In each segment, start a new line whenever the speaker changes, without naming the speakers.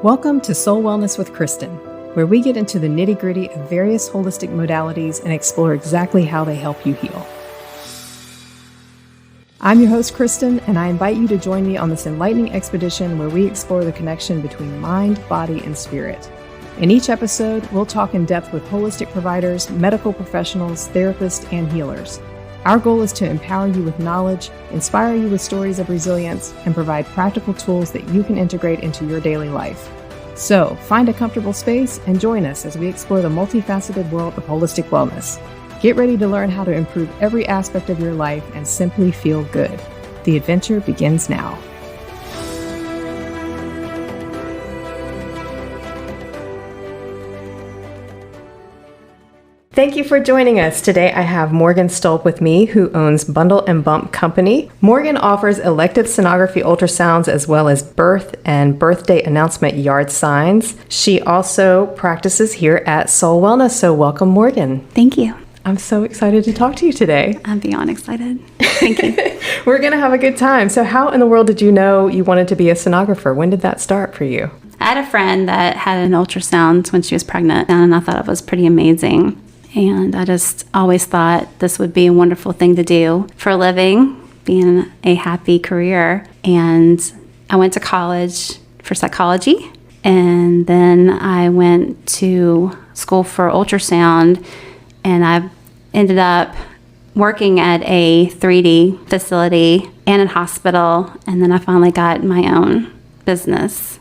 Welcome to Soul Wellness with Kristen, where we get into the nitty-gritty of various holistic modalities and explore exactly how they help you heal. I'm your host, Kristen, and I invite you to join me on this enlightening expedition where we explore the connection between mind, body, and spirit. In each episode, we'll talk in depth with holistic providers, medical professionals, therapists, and healers. Our goal is to empower you with knowledge, inspire you with stories of resilience, and provide practical tools that you can integrate into your daily life. So, find a comfortable space and join us as we explore the multifaceted world of holistic wellness. Get ready to learn how to improve every aspect of your life and simply feel good. The adventure begins now. Thank you for joining us. Today I have Morgan Stolp with me, who owns Bundle and Bump Company. Morgan offers elective sonography ultrasounds as well as birth and birthday announcement yard signs. She also practices here at Soul Wellness, so welcome, Morgan.
Thank you.
I'm so excited to talk to you today.
I'm beyond excited. Thank you.
We're going to have a good time. So how in the world did you know you wanted to be a sonographer? When did that start for you?
I had a friend that had an ultrasound when she was pregnant, and I thought it was pretty amazing. And I just always thought this would be a wonderful thing to do for a living, being a happy career. And I went to college for psychology, and then I went to school for ultrasound, and I ended up working at a 3D facility and a hospital, and then I finally got my own business.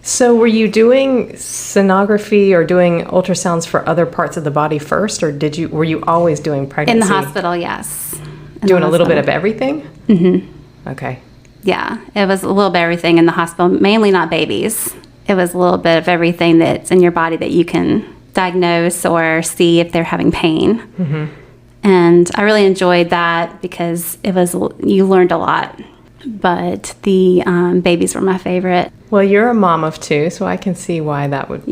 So were you doing sonography or doing ultrasounds for other parts of the body first, or were you always doing pregnancy?
In the hospital, yes.
Doing a little bit of everything?
Mm-hmm.
Okay.
Yeah, it was a little bit of everything in the hospital, mainly not babies. It was a little bit of everything that's in your body that you can diagnose or see if they're having pain.
Mm-hmm.
And I really enjoyed that because you learned a lot. But the babies were my favorite.
Well, you're a mom of two, so I can see why that would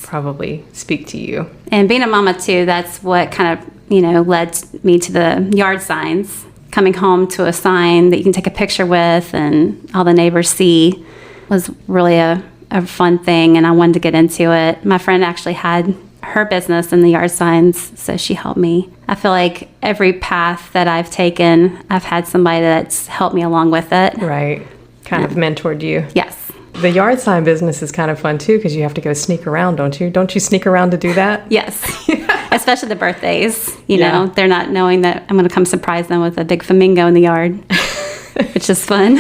probably speak to you.
And being a mom of two, that's what kind of, led me to the yard signs. Coming home to a sign that you can take a picture with and all the neighbors see was really a fun thing, and I wanted to get into it. My friend actually had her business in the yard signs, so she helped me. I feel like every path that I've taken, I've had somebody that's helped me along with it.
Right. Kind of mentored you.
Yes.
The yard sign business is kind of fun too, because you have to go sneak around, don't you? Don't you sneak around to do that?
Yes. Especially the birthdays. You know, they're not knowing that I'm going to come surprise them with a big flamingo in the yard, which is fun.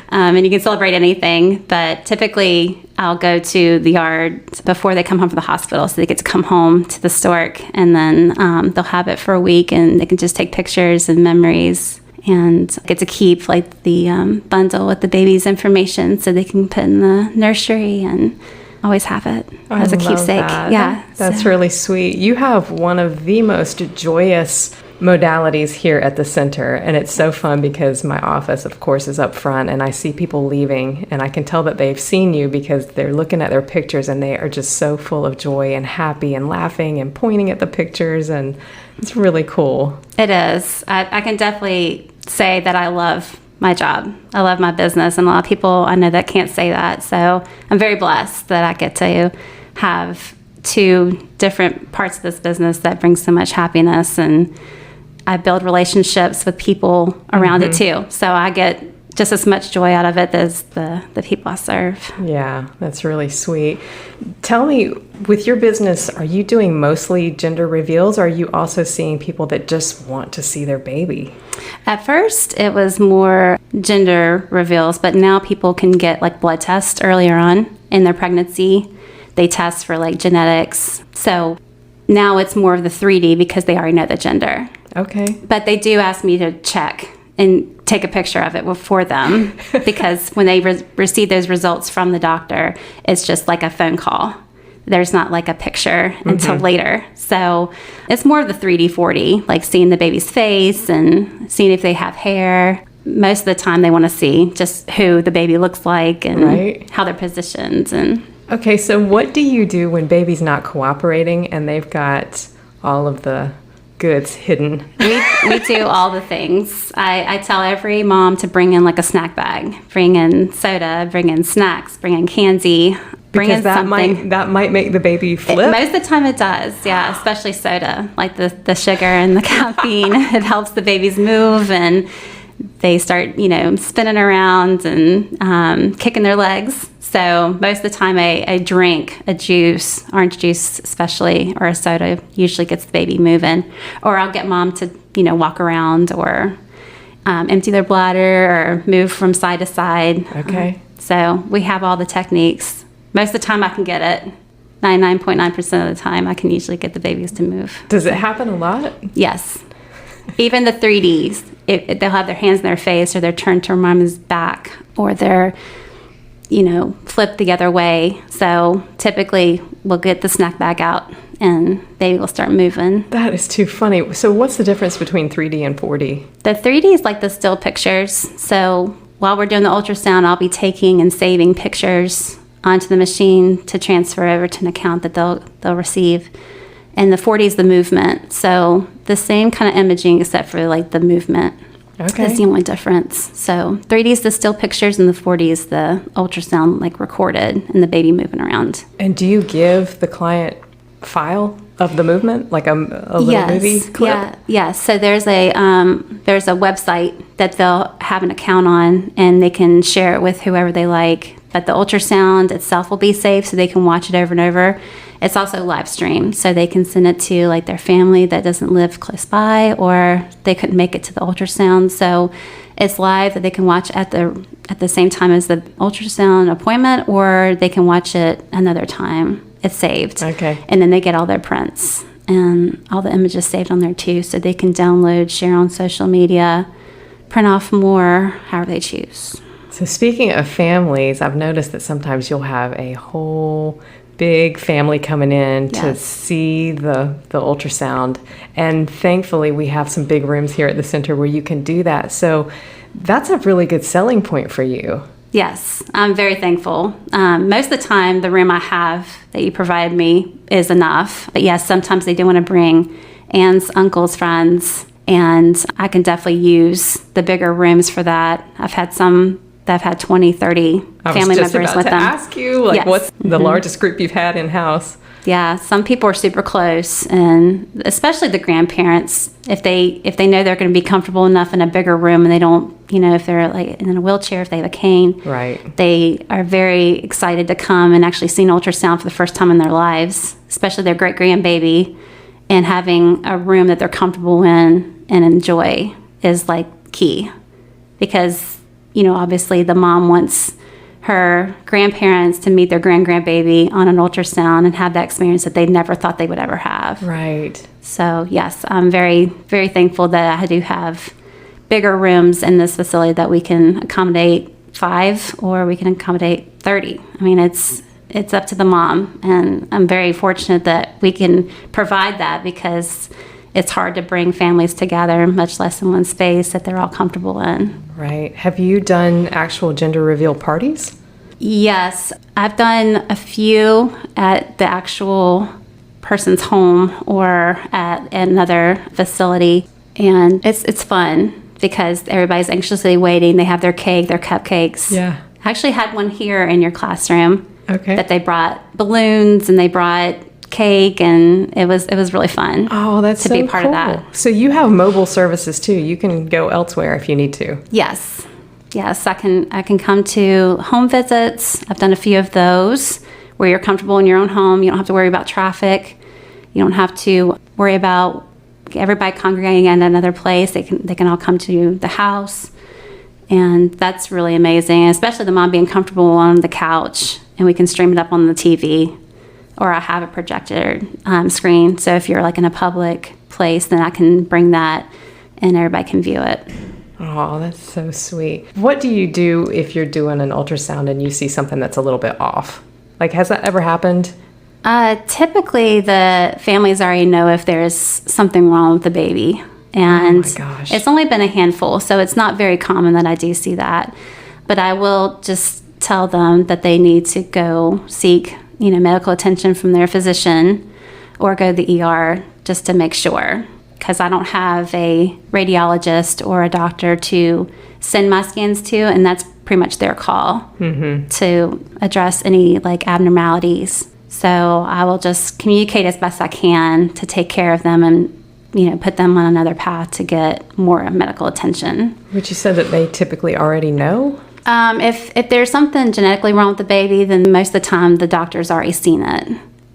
And you can celebrate anything, but typically I'll go to the yard before they come home from the hospital, so they get to come home to the stork, and then they'll have it for a week, and they can just take pictures and memories, and get to keep like the bundle with the baby's information, so they can put in the nursery and always have it as a keepsake.
That.
Yeah,
that's really sweet. You have one of the most joyous modalities here at the center, and it's so fun because my office, of course, is up front, and I see people leaving, and I can tell that they've seen you because they're looking at their pictures and they are just so full of joy and happy and laughing and pointing at the pictures, and it's really cool.
It is. I can definitely say that I love my job. I love my business, and a lot of people I know that can't say that, so I'm very blessed that I get to have two different parts of this business that bring so much happiness, and I build relationships with people around it too. So I get just as much joy out of it as the people I serve.
Yeah, that's really sweet. Tell me, with your business, are you doing mostly gender reveals, or are you also seeing people that just want to see their baby?
At first, it was more gender reveals, but now people can get like blood tests earlier on in their pregnancy. They test for like genetics. So now it's more of the 3D because they already know the gender.
Okay.
But they do ask me to check and take a picture of it for them because when they receive those results from the doctor, it's just like a phone call. There's not like a picture until later. So it's more of the 3D, 4D, like seeing the baby's face and seeing if they have hair. Most of the time they want to see just who the baby looks like and how they're positioned.
Okay, so what do you do when baby's not cooperating and they've got all of the goods hidden?
We do all the things. I tell every mom to bring in like a snack bag, bring in soda, bring in snacks, bring in candy, bring
Because
in
that
something.
might make the baby flip.
Most of the time it does, yeah, especially soda, like the sugar and the caffeine. It helps the babies move, and they start, spinning around and kicking their legs. So most of the time I drink a juice, orange juice especially, or a soda usually gets the baby moving. Or I'll get mom to, walk around or empty their bladder or move from side to side.
Okay.
So we have all the techniques. Most of the time I can get it. 99.9% of the time I can usually get the babies to move.
Does it happen a lot?
Yes. Even the 3Ds, they'll have their hands in their face, or they're turned to mom's back, or they're, flipped the other way. So typically we'll get the snack bag out and they will start moving.
That is too funny. So what's the difference between 3D and 4D?
The 3D is like the still pictures. So while we're doing the ultrasound, I'll be taking and saving pictures onto the machine to transfer over to an account that they'll receive. And the 4D is the movement. So the same kind of imaging except for like the movement.
Okay.
That's the only difference. So 3D is the still pictures and the 4D is the ultrasound like recorded and the baby moving around.
And do you give the client file of the movement, like a little movie clip?
Yeah, yes. So there's a website that they'll have an account on, and they can share it with whoever they like. But the ultrasound itself will be saved, so they can watch it over and over. It's also live streamed, so they can send it to like their family that doesn't live close by, or they couldn't make it to the ultrasound. So it's live that they can watch at the same time as the ultrasound appointment, or they can watch it another time. It's saved.
Okay.
And then they get all their prints and all the images saved on there too, so they can download, share on social media, print off more, however they choose.
So speaking of families, I've noticed that sometimes you'll have a whole big family coming in to see the ultrasound. And thankfully, we have some big rooms here at the center where you can do that. So that's a really good selling point for you.
Yes, I'm very thankful. Most of the time, the room I have that you provide me is enough. But yes, sometimes they do want to bring aunts, uncles, friends, and I can definitely use the bigger rooms for that. I've had some that have had 20, 30 family members with them.
I was just about to ask you,
Yes.
what's the largest group you've had in-house?
Yeah, some people are super close, and especially the grandparents, if they know they're going to be comfortable enough in a bigger room, and they don't, if they're like in a wheelchair, if they have a cane,
right,
they are very excited to come and actually see an ultrasound for the first time in their lives, especially their great grandbaby, and having a room that they're comfortable in and enjoy is like key, because obviously the mom wants her grandparents to meet their grandbaby on an ultrasound and have that experience that they never thought they would ever have.
Right.
So yes, I'm very, very thankful that I do have bigger rooms in this facility that we can accommodate 5 or we can accommodate 30. I mean, it's up to the mom, and I'm very fortunate that we can provide that, because it's hard to bring families together, much less in one space that they're all comfortable in.
Right. Have you done actual gender reveal parties?
Yes, I've done a few at the actual person's home or at another facility, and it's fun because everybody's anxiously waiting. They have their cake, their cupcakes.
Yeah.
I actually had one here in your classroom.
Okay.
That they brought balloons and they brought cake, and it was really fun.
Oh, that's
to
so
be part
cool.
of that.
So you have mobile services too. You can go elsewhere if you need to.
Yes, I can come to home visits. I've done a few of those where you're comfortable in your own home. You don't have to worry about traffic. You don't have to worry about everybody congregating in another place. They can all come to the house, and that's really amazing. Especially the mom being comfortable on the couch, and we can stream it up on the TV. Or I have a projector screen, so if you're like in a public place, then I can bring that and everybody can view it.
Oh, that's so sweet. What do you do if you're doing an ultrasound and you see something that's a little bit off? Like, has that ever happened?
Typically, the families already know if there's something wrong with the baby. And
oh my gosh.
It's only been a handful, so it's not very common that I do see that. But I will just tell them that they need to go seek medical attention from their physician or go to the ER just to make sure. because I don't have a radiologist or a doctor to send my scans to, and that's pretty much their call to address any like abnormalities. So I will just communicate as best I can to take care of them and, you know, put them on another path to get more medical attention.
But you said that they typically already know?
If there's something genetically wrong with the baby, then most of the time the doctor's already seen it.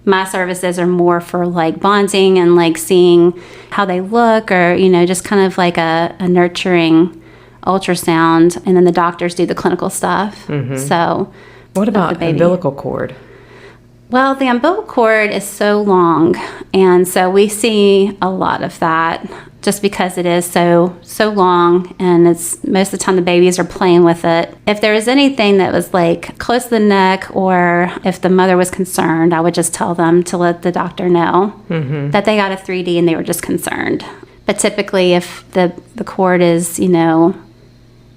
My services are more for like bonding and like seeing how they look, or, you know, just kind of like a nurturing ultrasound, and then the doctors do the clinical stuff. So
what about umbilical cord?
Well, the umbilical cord is so long, and so we see a lot of that just because it is so long, and it's most of the time the babies are playing with it. If there was anything that was like close to the neck, or if the mother was concerned, I would just tell them to let the doctor know that they got a 3D and they were just concerned. But typically if the cord is, you know,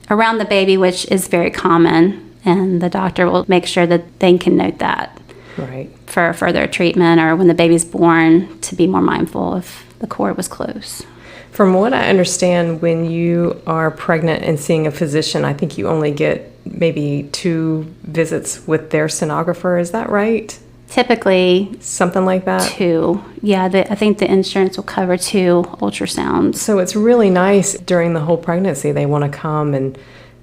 around the baby, which is very common, and the doctor will make sure that they can note that.
Right.
For further treatment, or when the baby's born, to be more mindful if the cord was close.
From what I understand, when you are pregnant and seeing a physician, I think you only get maybe 2 visits with their sonographer. Is that right?
Typically.
Something like that?
2. Yeah, I think the insurance will cover 2 ultrasounds.
So it's really nice during the whole pregnancy. They want to come and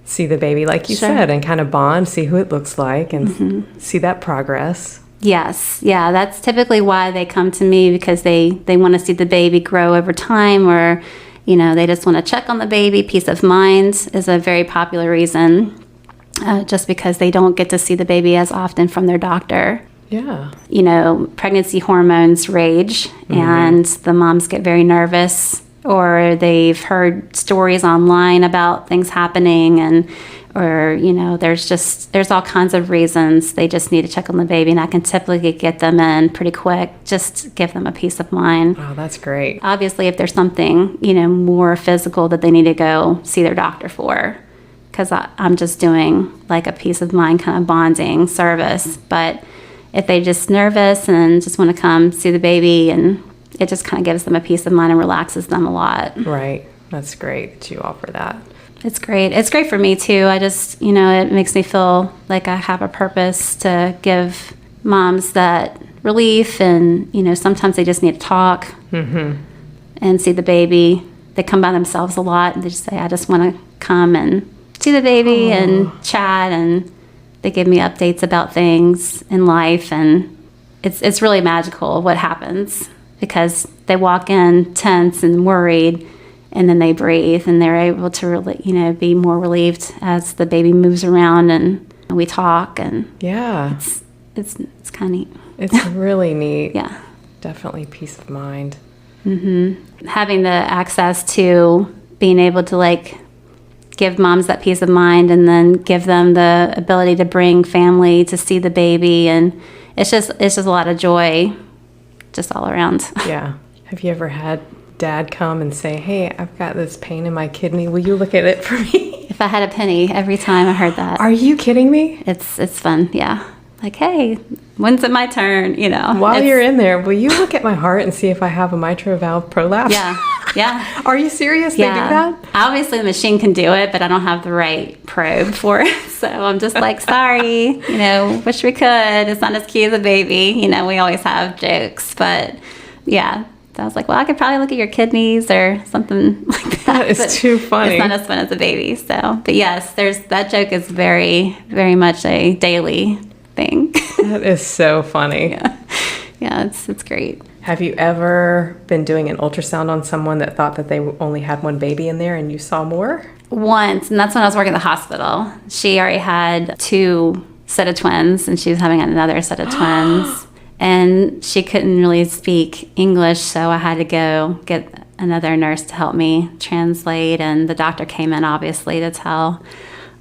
see the baby, like you said, and kind of bond, see who it looks like, and see that progress.
Yes. Yeah, that's typically why they come to me, because they want to see the baby grow over time, or, you know, they just want to check on the baby. Peace of mind is a very popular reason, just because they don't get to see the baby as often from their doctor.
Yeah.
You know, pregnancy hormones rage, and the moms get very nervous, or they've heard stories online about things happening, and or, you know, there's all kinds of reasons they just need to check on the baby, and I can typically get them in pretty quick, just give them a peace of mind.
Oh, that's great.
Obviously, if there's something, you know, more physical that they need to go see their doctor for, because I'm just doing like a peace of mind kind of bonding service. But if they're just nervous and just want to come see the baby, and it just kind of gives them a peace of mind and relaxes them a lot.
Right. That's great that you offer that.
It's great. It's great for me too. I just, you know, it makes me feel like I have a purpose to give moms that relief, and, you know, sometimes they just need to talk and see the baby. They come by themselves a lot, and they just say, I just want to come and see the baby and chat, and they give me updates about things in life, and it's really magical what happens, because they walk in tense and worried, and then they breathe, and they're able to really, you know, be more relieved as the baby moves around, and we talk, and
yeah,
it's kind of neat.
It's really neat.
Yeah,
definitely peace of mind.
Having the access to being able to like give moms that peace of mind, and then give them the ability to bring family to see the baby, and it's just a lot of joy, just all around.
Yeah. Have you ever had Dad come and say, hey, I've got this pain in my kidney, will you look at it for me?
If I had a penny every time I heard that.
Are you kidding me?
It's fun. Yeah, like, hey, when's it my turn, you know?
While you're in there, will you look at my heart and see if I have a mitral valve prolapse?
Yeah.
Are you serious? They do that?
Obviously the machine can do it, but I don't have the right probe for it, so I'm just like, sorry, you know, wish we could. It's not as cute as a baby, you know. We always have jokes, but yeah. I was like, well, I could probably look at your kidneys or something like that.
That is too funny.
It's not as fun as a baby. So, but yes, that joke is very, very much a daily thing.
That is so funny.
Yeah, it's great.
Have you ever been doing an ultrasound on someone that thought that they only had one baby in there and you saw more?
Once, and that's when I was working at the hospital. She already had 2 set of twins, and she was having another set of twins. And she couldn't really speak English, so I had to go get another nurse to help me translate. And the doctor came in, obviously, to tell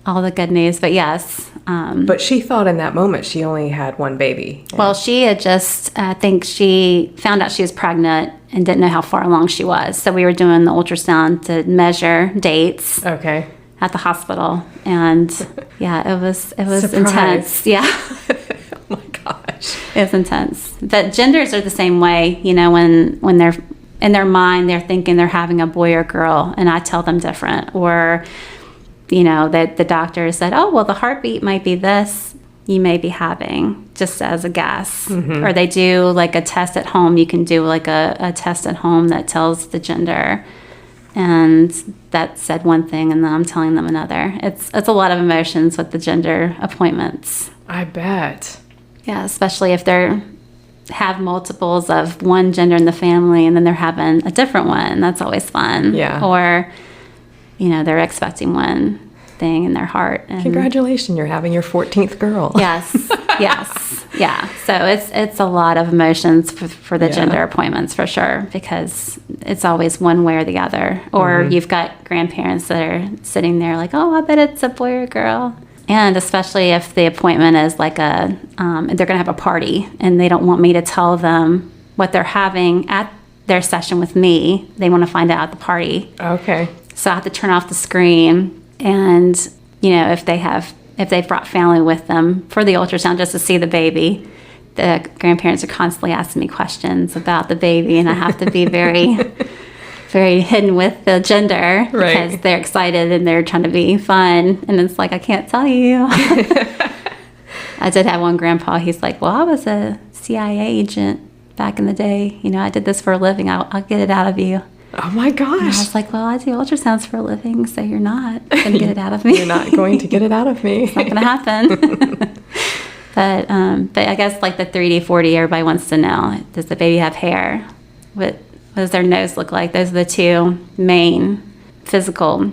all the good news. But yes.
But she thought in that moment she only had one baby.
Well, she had just, I think she found out she was pregnant and didn't know how far along she was. So we were doing the ultrasound to measure dates.
Okay.
At the hospital. And yeah, it was
Surprise.
Intense. Yeah.
Oh my gosh.
It's intense. But genders are the same way, you know, when they're in their mind, they're thinking they're having a boy or girl, and I tell them different. Or, that the doctor said, oh, well, the heartbeat might be this you may be having, just as a guess. Or they do like a test at home. You can do like a test at home that tells the gender. And that said one thing, and then I'm telling them another. It's a lot of emotions with the gender appointments.
I bet.
Yeah, especially if they're have multiples of one gender in the family, and then they're having a different one. That's always fun.
Yeah.
Or, they're expecting one thing in their heart. And
congratulations, you're having your 14th girl.
Yes. Yeah. So it's a lot of emotions for the gender appointments, for sure, because it's always one way or the other. Or you've got grandparents that are sitting there like, oh, I bet it's a boy or girl. And especially if the appointment is like they're going to have a party, and they don't want me to tell them what they're having at their session with me. They want to find out at the party.
Okay.
So I have to turn off the screen. And, if they've brought family with them for the ultrasound just to see the baby, the grandparents are constantly asking me questions about the baby, and I have to be very, very hidden with the gender, because they're excited and they're trying to be fun. And it's like, I can't tell you. I did have one grandpa. He's like, well, I was a CIA agent back in the day. I did this for a living. I'll get it out of you.
Oh my gosh. And
I was like, well, I do ultrasounds for a living, so you're not going to get it out of me.
You're not going to get it out of me.
It's not going to happen. But I guess like the 3D, 4D, everybody wants to know, does the baby have hair? What does their nose look like? Those are the two main physical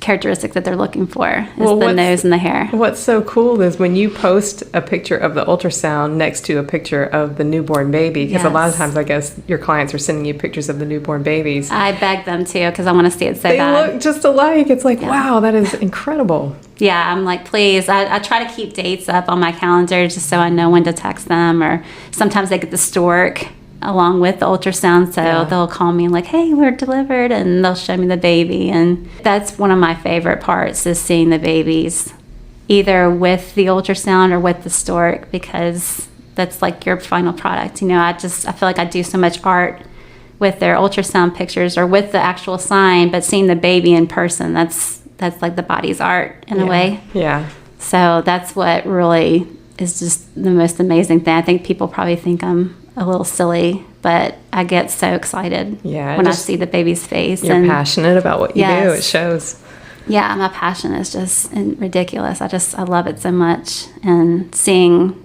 characteristics that they're looking for, is the nose and the hair.
What's so cool is when you post a picture of the ultrasound next to a picture of the newborn baby, because a lot of times I guess your clients are sending you pictures of the newborn babies.
I beg them to, because I want to see it so
they
bad.
They look just alike. It's like, wow, that is incredible.
Yeah, I'm like, please. I try to keep dates up on my calendar just so I know when to text them. Or sometimes they get the stork along with the ultrasound, so they'll call me and like, hey, we're delivered, and they'll show me the baby. And that's one of my favorite parts, is seeing the babies either with the ultrasound or with the stork, because that's like your final product. I feel like I do so much art with their ultrasound pictures or with the actual sign, but seeing the baby in person, that's like the body's art in a way.
Yeah.
So that's what really is just the most amazing thing. I think people probably think I'm a little silly, but I get so excited when I see the baby's face.
You're passionate about what you do. It shows.
Yeah, my passion is just ridiculous. I love it so much. And seeing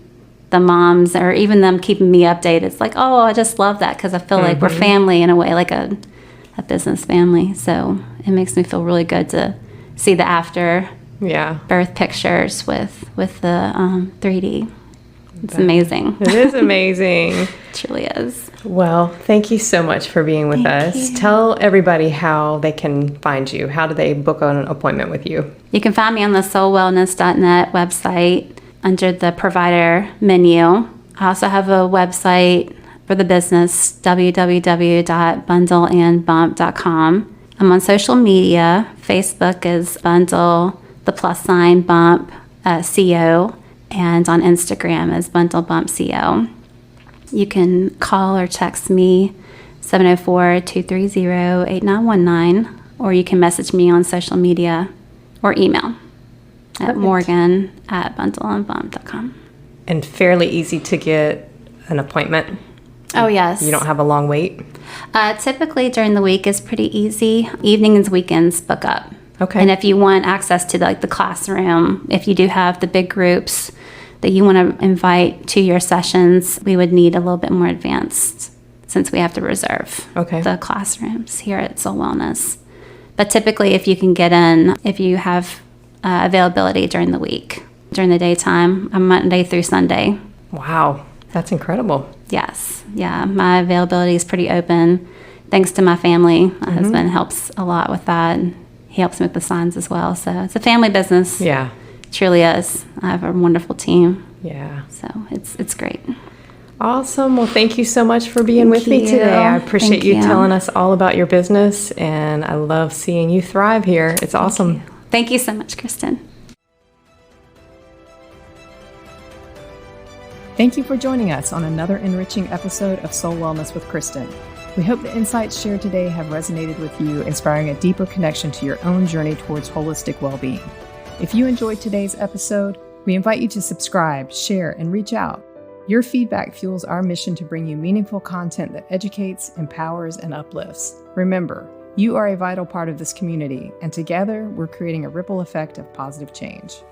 the moms, or even them keeping me updated, it's like, oh, I just love that, because I feel like we're family in a way, like a business family. So it makes me feel really good to see the after birth pictures with the 3D. It's amazing.
It is amazing.
It truly is.
Well, thank you so much for being with us. Tell everybody how they can find you. How do they book an appointment with you?
You can find me on the soulwellness.net website under the provider menu. I also have a website for the business, www.bundleandbump.com. I'm on social media. Facebook is bundle, +bump, CO. And on Instagram is Bundle Bump CO. You can call or text me 704-230-8919, or you can message me on social media or email at morgan@bundleandbump.com.
And fairly easy to get an appointment?
Oh, yes.
You don't have a long wait?
Typically during the week is pretty easy. Evenings, weekends book up.
Okay.
And if you want access to the classroom, if you do have the big groups that you want to invite to your sessions, we would need a little bit more advanced, since we have to reserve the classrooms here at Soul Wellness. But typically, if you can get in, if you have availability during the week, during the daytime, Monday through Sunday.
Wow, that's incredible.
Yes. Yeah, my availability is pretty open. Thanks to my family. My husband helps a lot with that. He helps me with the signs as well. So it's a family business.
Yeah.
It truly is. I have a wonderful team.
Yeah.
So it's great.
Awesome. Well, thank you so much for being with me today. I appreciate you telling us all about your business, and I love seeing you thrive here. It's awesome.
Thank you so much, Kristen.
Thank you for joining us on another enriching episode of Soul Wellness with Kristen. We hope the insights shared today have resonated with you, inspiring a deeper connection to your own journey towards holistic well-being. If you enjoyed today's episode, we invite you to subscribe, share, and reach out. Your feedback fuels our mission to bring you meaningful content that educates, empowers, and uplifts. Remember, you are a vital part of this community, and together we're creating a ripple effect of positive change.